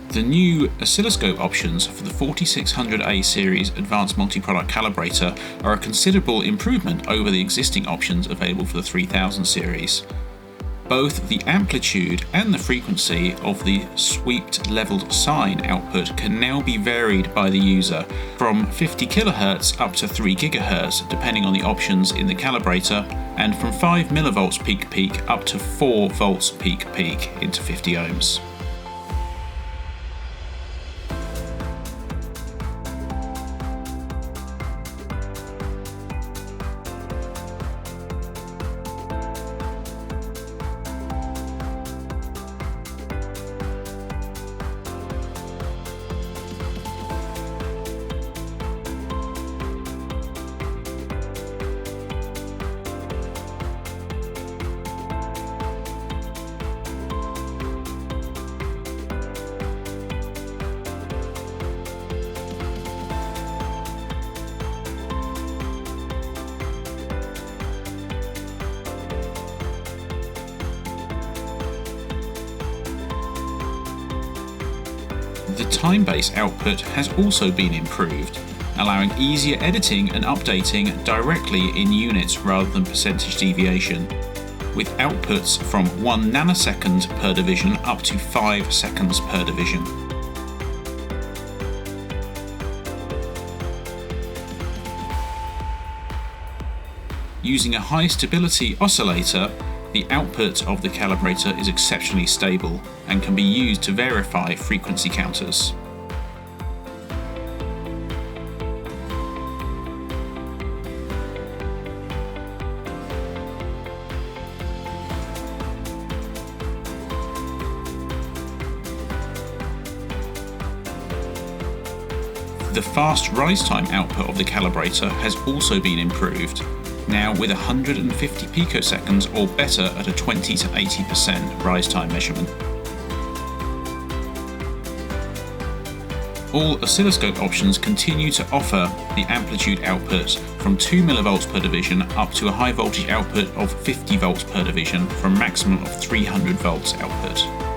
The new oscilloscope options for the 4600A series Advanced Multi-Product Calibrator are a considerable improvement over the existing options available for the 3000 series. Both the amplitude and the frequency of the swept leveled sine output can now be varied by the user from 50 kHz up to 3 GHz depending on the options in the calibrator, and from 5 mV peak-peak up to 4 volts peak-peak into 50 ohms. The time-based output has also been improved, allowing easier editing and updating directly in units rather than percentage deviation, with outputs from 1 nanosecond per division up to 5 seconds per division. Using a high stability oscillator, the output of the calibrator is exceptionally stable and can be used to verify frequency counters. The fast rise time output of the calibrator has also been improved, now with 150 picoseconds or better at a 20 to 80% rise time measurement. All oscilloscope options continue to offer the amplitude output from 2 mV per division up to a high voltage output of 50 volts per division for a maximum of 300 volts output.